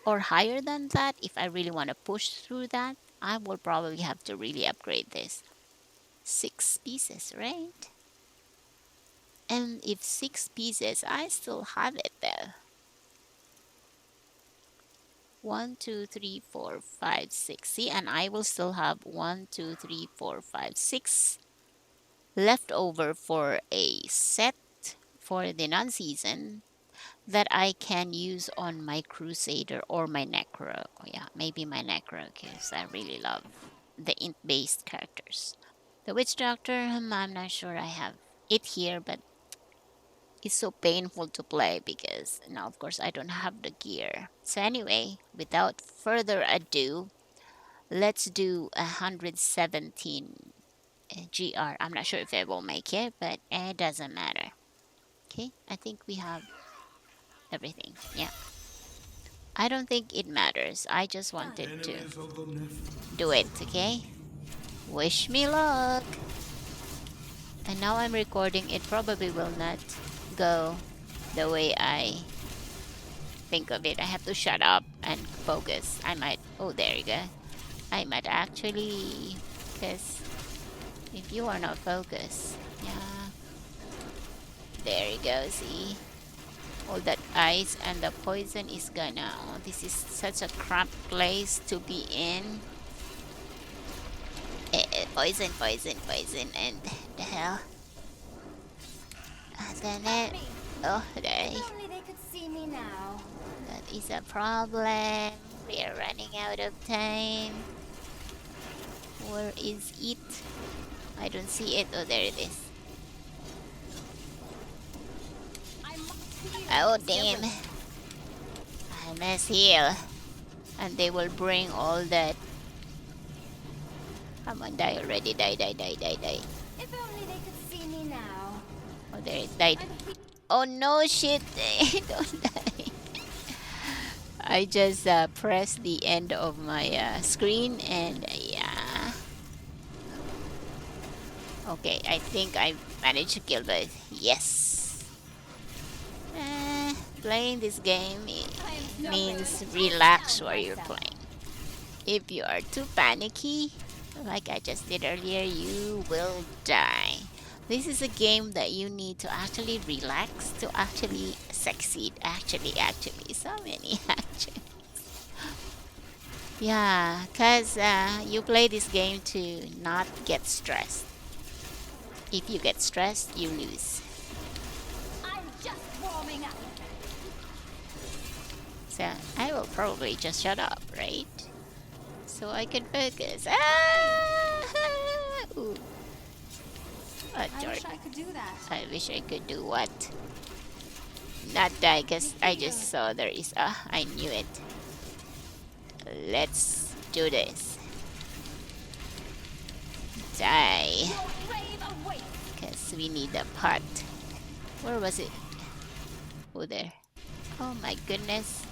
or higher than that, if I really want to push through that, I will probably have to really upgrade this. 6 pieces, right? And if 6 pieces, I still have it though. 1, 2, 3, 4, 5, 6. See, and I will still have 1, 2, 3, 4, 5, 6 left over for a set for the non-season that I can use on my Crusader or my Necro. Oh, yeah, maybe my Necro because I really love the int-based characters. The Witch Doctor, I'm not sure I have it here, but it's so painful to play because now, of course, I don't have the gear. So anyway, without further ado, let's do 117 GR. I'm not sure if I will make it, but it doesn't matter. Okay, I think we have everything. Yeah. I don't think it matters. I just wanted to do it, okay? Wish me luck. And now I'm recording. It probably will not go the way I think of it. I have to shut up and focus. I might... Oh, there you go. I might actually... Because if you are not focused... Yeah. There you go, see? All that ice and the poison is gonna... Oh, this is such a cramped place to be in. Poison, poison, poison, and the hell. And then it... Oh, there. That is a problem. We are running out of time. Where is it? I don't see it. Oh, there it is. Oh, damn. I must heal. And they will bring all that. Come on, die already. Die, die, die, die, die. If only they could see me now. Oh, there it died. Oh, no, shit. Don't die. I just pressed the end of my screen and yeah. Okay, I think I managed to kill both. Yes. Playing this game means relax while you're playing. If you are too panicky, like I just did earlier, you will die. This is a game that you need to actually relax, to actually succeed. Actually, so many actually. Yeah, because you play this game to not get stressed. If you get stressed, you lose. I'm just warming up. So I will probably just shut up, right? So I can focus. Ah! Ooh. Oh, I George. wish I could do that. I wish I could do what? Not die, because I just Here. saw there is. Ah, I knew it. Let's do this. Die. Your brave awaits. Because we need a pot. Where was it? Oh, there. Oh my goodness.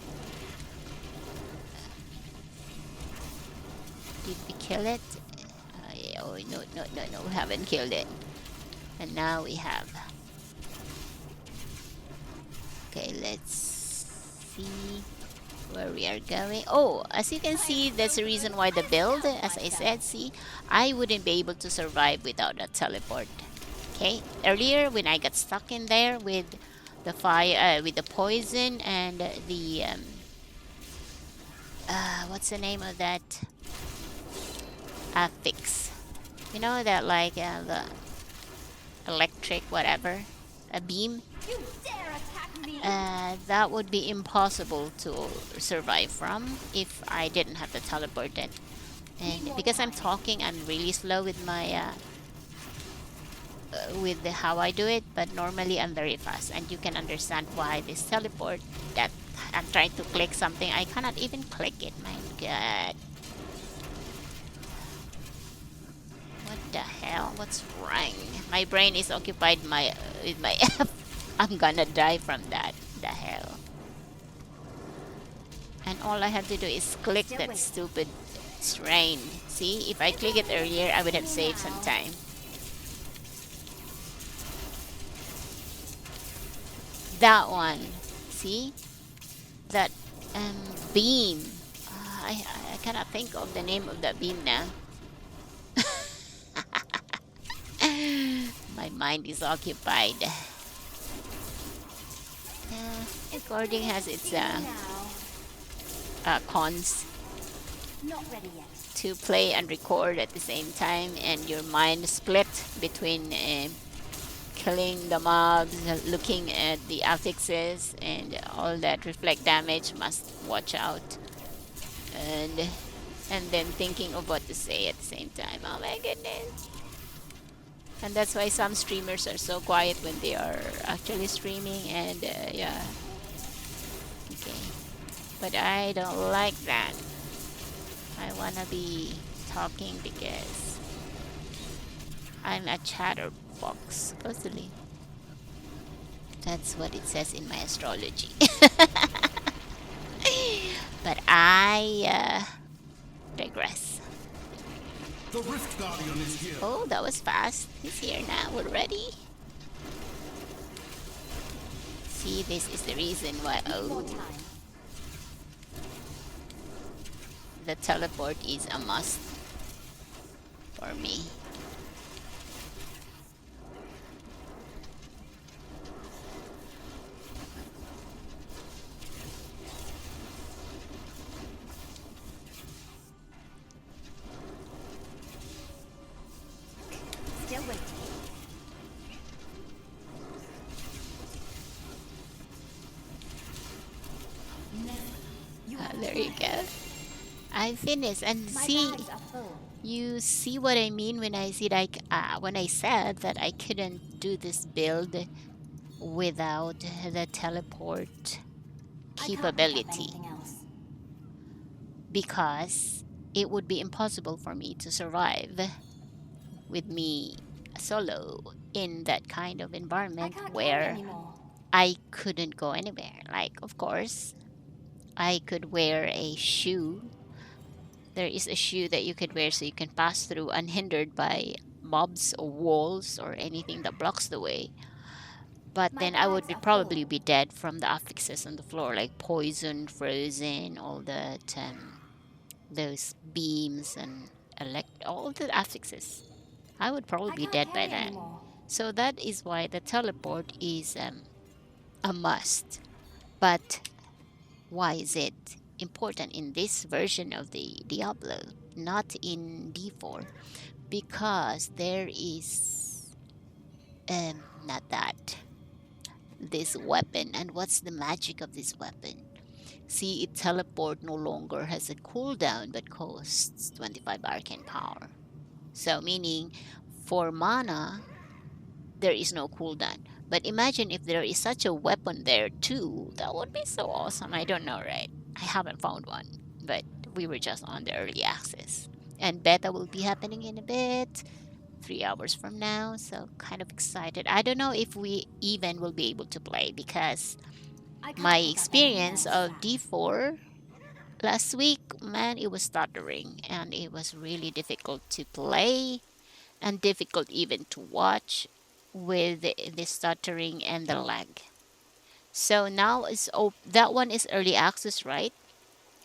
Did we kill it? Yeah, oh, no, we haven't killed it. And now we have. Okay, let's see where we are going. Oh, as you can see, that's the reason why the build, as I said, see, I wouldn't be able to survive without a teleport. Okay, earlier when I got stuck in there with the fire, with the poison and the, what's the name of that? Affix. You know that like the electric whatever, a beam. You dare attack me? That would be impossible to survive from if I didn't have the teleported. And because I'm talking, I'm really slow with my with how I do it, but normally I'm very fast, and you can understand why this teleport that I'm trying to click something, I cannot even click it. My God, what the hell? What's wrong? My brain is occupied with my I'm gonna die from that. The hell. And all I have to do is click Still that wait. stupid strain. See, if I click it earlier, I would have saved some time. That one. See? That beam. I cannot think of the name of that beam now. My mind is occupied. Recording has its Now. cons. Not ready yet. To play and record at the same time, and your mind split between killing the mobs, looking at the affixes, and all that reflect damage. Must watch out, and then thinking of what to say at the same time. Oh my goodness! And that's why some streamers are so quiet when they are actually streaming. And yeah, okay, but I don't like that. I wanna be talking because I'm a chatterbox, supposedly. That's what it says in my astrology. But I digress. The Rift Guardian is here. Oh, that was fast. He's here now. We're ready. See, this is the reason why. More Oh, time. the teleport is a must for me. Still waiting. There you go. I finished. And My see, bags are full. you see what I mean when I see like when I said that I couldn't do this build without the teleport I can't make up capability, anything else. because it would be impossible for me to survive with me solo in that kind of I environment can't carry where anymore. I couldn't go anywhere. Like, of course, I could wear a shoe. There is a shoe that you could wear so you can pass through unhindered by mobs or walls or anything that blocks the way. But My then I would bags are probably full. be dead from the affixes on the floor, like poison, frozen, all that, those beams and all the affixes. I would probably I be can't dead by carry then. anymore. So that is why the teleport is a must. But why is it important in this version of the Diablo, not in D4? Because there is not that this weapon. And what's the magic of this weapon? See, it teleport no longer has a cooldown but costs 25 arcane power. So meaning for mana there is no cooldown. But imagine if there is such a weapon there too. That would be so awesome. I don't know, right? I haven't found one, but we were just on the early access. And beta will be happening in a bit, 3 hours from now. So kind of excited. I don't know if we even will be able to play because I my can't pick up anything experience else, of Sam. D4 last week, man, it was stuttering and it was really difficult to play and difficult even to watch with the stuttering and the lag. So now that one is early access, right?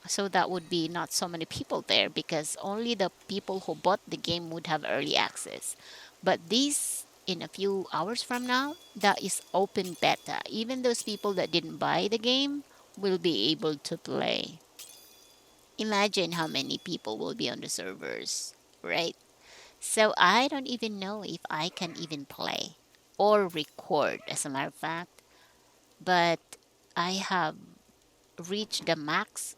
So that would be not so many people there because only the people who bought the game would have early access. But this in a few hours from now, that is open beta. Even those people that didn't buy the game will be able to play. Imagine how many people will be on the servers, right? So I don't even know if I can even play or record, as a matter of fact. But I have reached the max,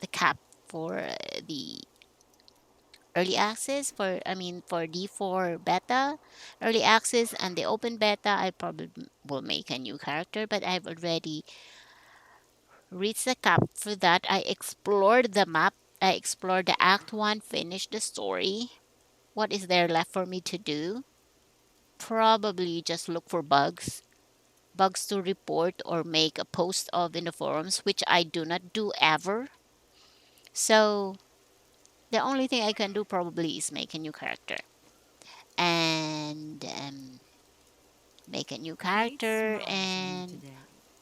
the cap for the early access for for D4 beta, early access and the open beta. I probably will make a new character, but I've already reached the cap for that. I explored the map. I explored the act 1, finished the story. What is there left for me to do? Probably just look for bugs to report or make a post of in the forums, which I do not do ever. So the only thing I can do probably is make a new character and make a new I ate character. s'mores on you And today.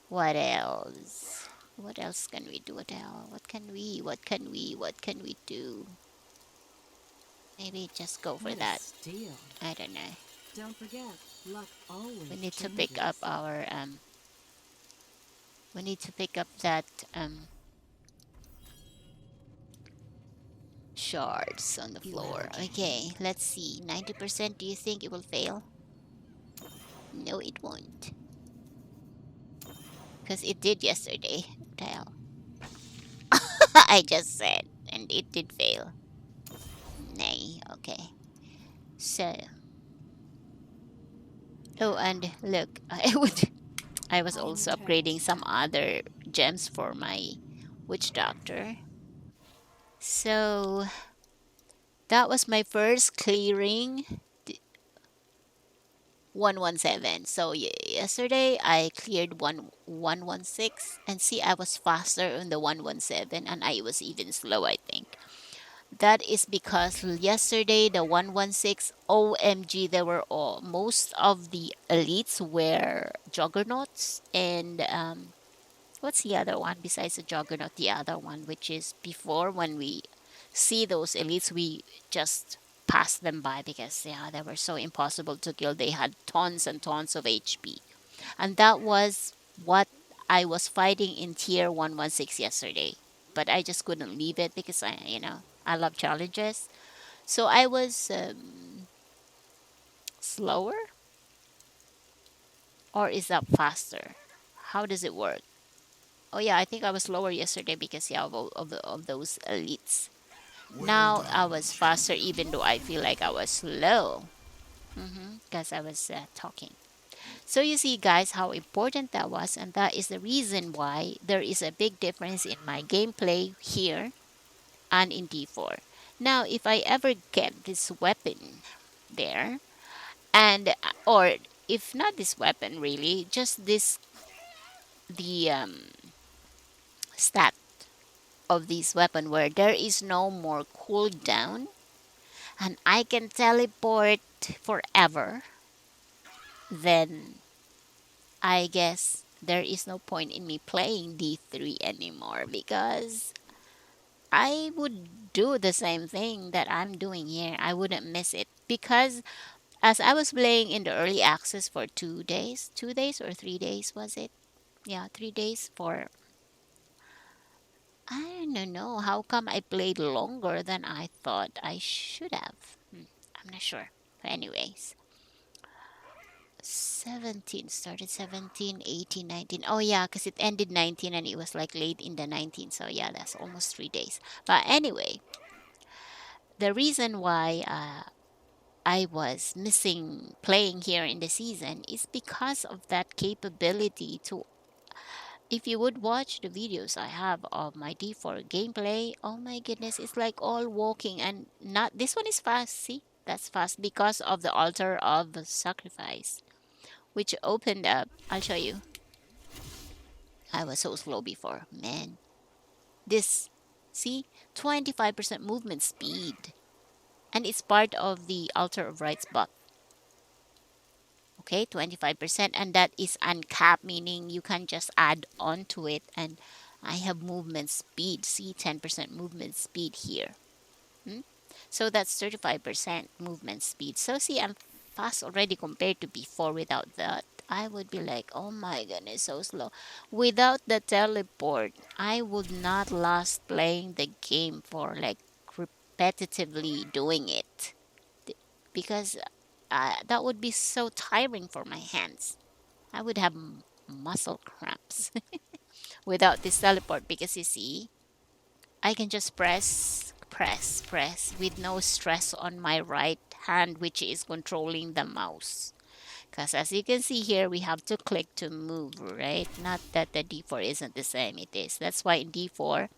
what else? What else can we do? What can we? What can we? What can we do? Maybe just go for What a that. steal. I don't know. Don't forget, luck We always need to pick up changes. our we need to pick up that shards on the You have floor. what you Okay, need. let's see. 90%, do you think it will fail? No, it won't. Because it did yesterday. What the hell? I just said. And it did fail. Nay, okay. So, oh, and look, I was I'm also prepared upgrading to some act. other gems for my witch doctor. So, that was my first clearing 117. So yesterday I cleared 116 and see I was faster on the 117 and I was even slow, I think. That is because yesterday the 116 OMG there were all most of the elites were juggernauts and what's the other one besides the juggernaut? The other one, which is before when we see those elites, we just pass them by because yeah, they were so impossible to kill. They had tons and tons of HP, and that was what I was fighting in tier 116 yesterday. But I just couldn't leave it because I love challenges. So I was slower, or is that faster? How does it work? Oh yeah, I think I was slower yesterday because yeah of those elites. Well Now I done, was faster champion. even though I feel like I was slow because I was talking. So you see guys how important that was, and that is the reason why there is a big difference in my gameplay here and in D4. Now if I ever get this weapon there and or if not this weapon really, just this the stat of this weapon where there is no more cooldown and I can teleport forever, then I guess there is no point in me playing D3 anymore because I would do the same thing that I'm doing here. I wouldn't miss it because as I was playing in the early access for 2 days, 2 days or 3 days was it? Yeah, 3 days for, I don't know. How come I played longer than I thought I should have? I'm not sure. But anyways, 17 started 17, 18, 19. Oh yeah, because it ended 19 and it was like late in the 19. So yeah, that's almost 3 days. But anyway, the reason why I was missing playing here in the season is because of that capability to, if you would watch the videos I have of my D4 gameplay, oh my goodness, it's like all walking and not, this one is fast. See, that's fast because of the altar of sacrifice, which opened up. I'll show you. I was so slow before, man. This, see, 25% movement speed, and it's part of the altar of rites buff. Okay, 25%, and that is uncapped, meaning you can just add on to it. And I have movement speed. See, 10% movement speed here. Hmm? So that's 35% movement speed. So see, I'm fast already compared to before. Without that, I would be like, oh my goodness, so slow. Without the teleport, I would not last playing the game for like repetitively doing it. Because that would be so tiring for my hands. I would have muscle cramps without this teleport, because you see, I can just press with no stress on my right hand, which is controlling the mouse. Because as you can see here, we have to click to move, right? Not that the D4 isn't the same, it is. That's why in D4,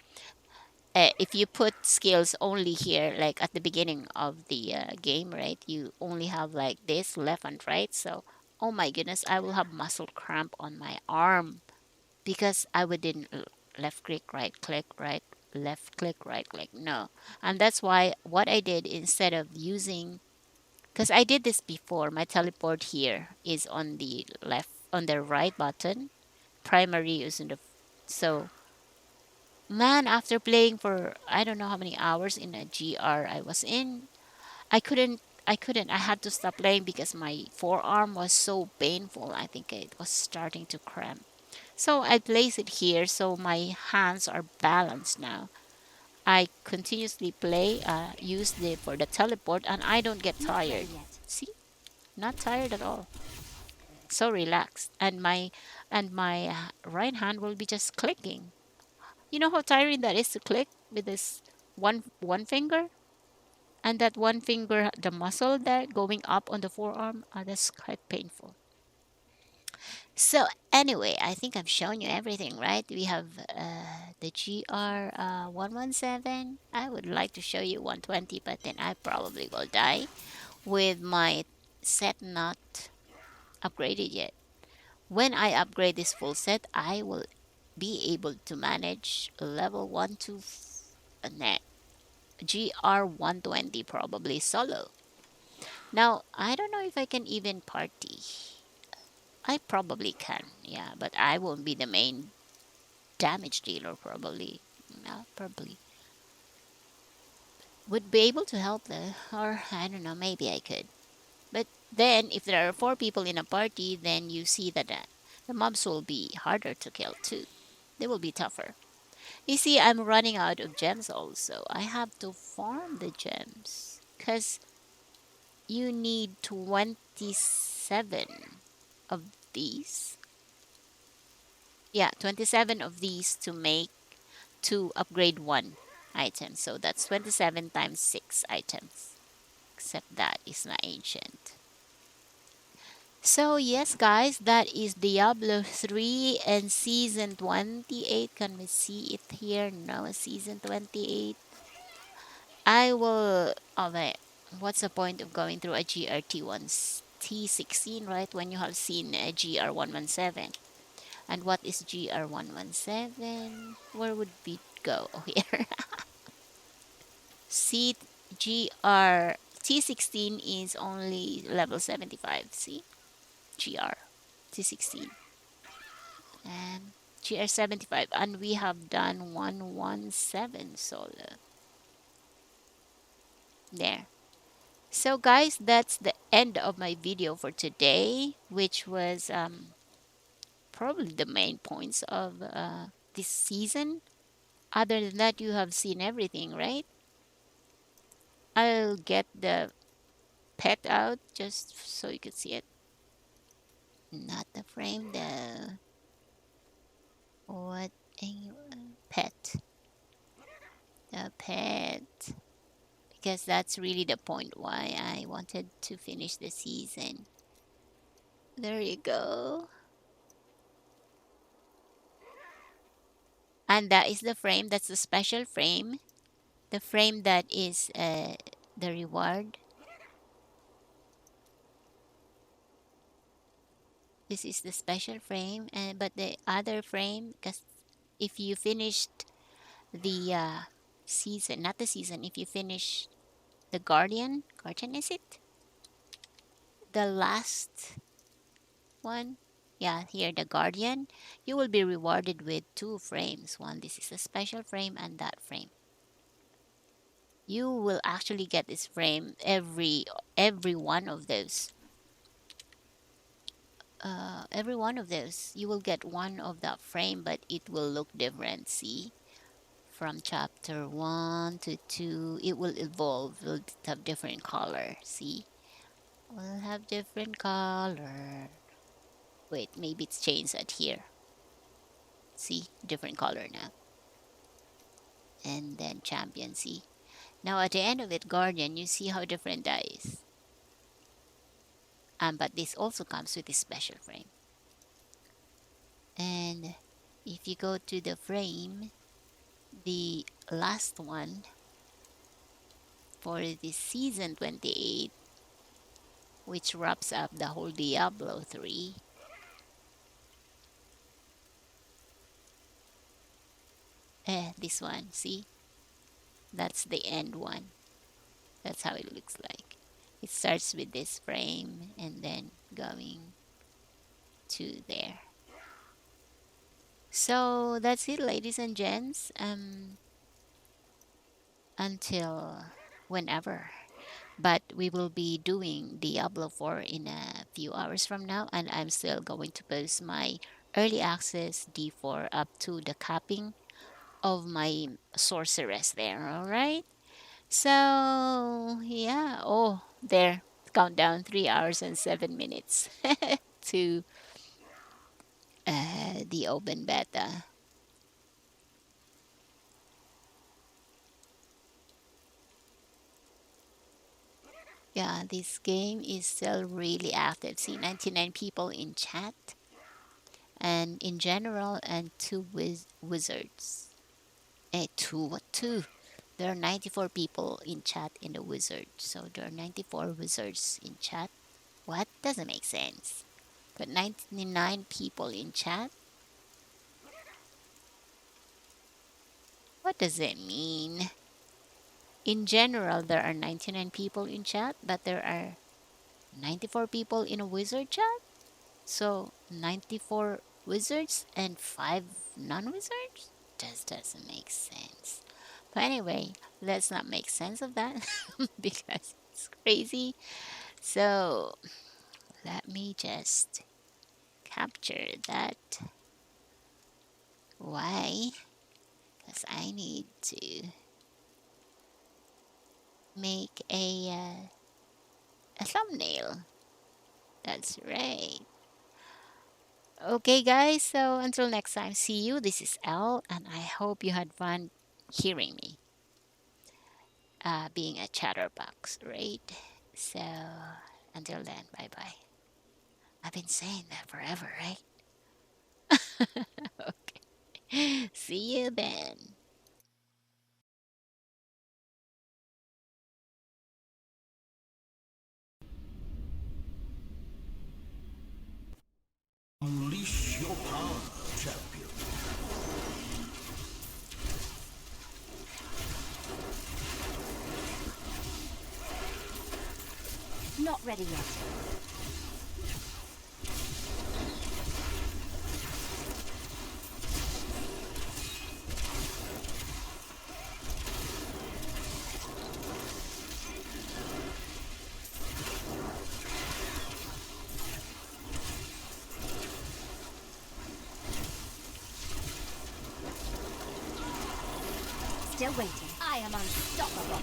if you put skills only here, like at the beginning of the game, right? You only have like this, left and right. So, oh my goodness, I will have muscle cramp on my arm because I would didn't left click, right, left click, right click. No. And that's why what I did, instead of using, because I did this before, my teleport here is on the left, on the right button. Primary is in the, so man, after playing for I don't know how many hours in a GR I was in, I had to stop playing because my forearm was so painful. I think it was starting to cramp. So I place it here so my hands are balanced now. I continuously play, use the for the teleport, and I don't get Not ready tired. yet. See, not tired at all. So relaxed, and my right hand will be just clicking. You know how tiring that is to click with this one finger, and that one finger, the muscle there going up on the forearm, that's quite painful. So anyway, I think I've shown you everything, right? We have the GR 117. I would like to show you 120, but then I probably will die with my set not upgraded yet. When I upgrade this full set, I will be able to manage level 1 to net GR 120, probably solo. Now, I don't know if I can even party. I probably can, yeah, but I won't be the main damage dealer, probably. No, probably would be able to help though, or I don't know, maybe I could. But then, if there are 4 people in a party, then you see that the mobs will be harder to kill too. They will be tougher. You see, I'm running out of gems also. I have to farm the gems because you need 27 of these. Yeah, 27 of these to upgrade one item. So that's 27 times 6 items. Except that is not ancient. So yes, guys, that is Diablo 3 and Season 28. Can we see it here? No, Season 28. I will... Oh, wait. What's the point of going through a GRT1 T16, right? When you have seen a GR117. And what is GR117? Where would we go? Oh, here. See, GR T16 is only level 75. See? GR T16. And GR 75. And we have done 117 solo. There. So guys, that's the end of my video for today, which was probably the main points of this season. Other than that, you have seen everything, right? I'll get the pet out just so you can see it. Not the frame, the what? Pet. The pet. Because that's really the point why I wanted to finish the season. There you go. And that is the frame. That's the special frame. The frame that is the reward. This is the special frame, and but the other frame, because if you finished the season, not the season, if you finish the guardian is it? The last one? Yeah, here the guardian, you will be rewarded with two frames. One, this is a special frame, and that frame. You will actually get this frame every one of those. Every one of those, you will get one of that frame, but it will look different. See, from chapter 1 to 2, it will evolve. Will have different color. See, will have different color. Wait, maybe it's changed at here. See, different color now. And then champion. See, now at the end of it, guardian. You see how different that is. But this also comes with a special frame. And if you go to the frame, the last one for this season 28, which wraps up the whole Diablo 3. This one, see? That's the end one. That's how it looks like. It starts with this frame and then going to there. So that's it, ladies and gents. Until whenever. But we will be doing Diablo 4 in a few hours from now, and I'm still going to post my early access D4 up to the capping of my sorceress there. All right. So yeah. Oh, there. Countdown 3 hours and 7 minutes to the open beta. Yeah, this game is still really active. See, 99 people in chat, and in general, and two wizards. Two, what two? There are 94 people in chat in the wizard. So there are 94 wizards in chat. What? Doesn't make sense. But 99 people in chat? What does it mean? In general, there are 99 people in chat, but there are 94 people in a wizard chat? So 94 wizards and 5 non-wizards? Just doesn't make sense. But anyway, let's not make sense of that because it's crazy. So let me just capture that. Why? Because I need to make a thumbnail. That's right. Okay, guys. So until next time, see you. This is Elle, and I hope you had fun hearing me. Being a chatterbox, right? So until then, bye bye. I've been saying that forever, right? Okay. See you then. Unleash your power, champion. Not ready yet. still waiting. I am unstoppable.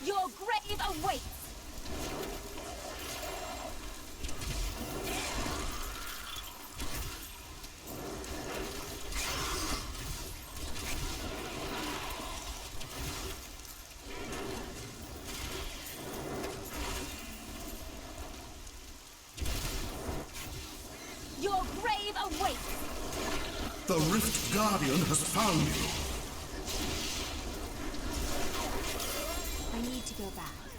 Your grave awaits! Your grave awaits! The Rift Guardian has found you. I need to go back.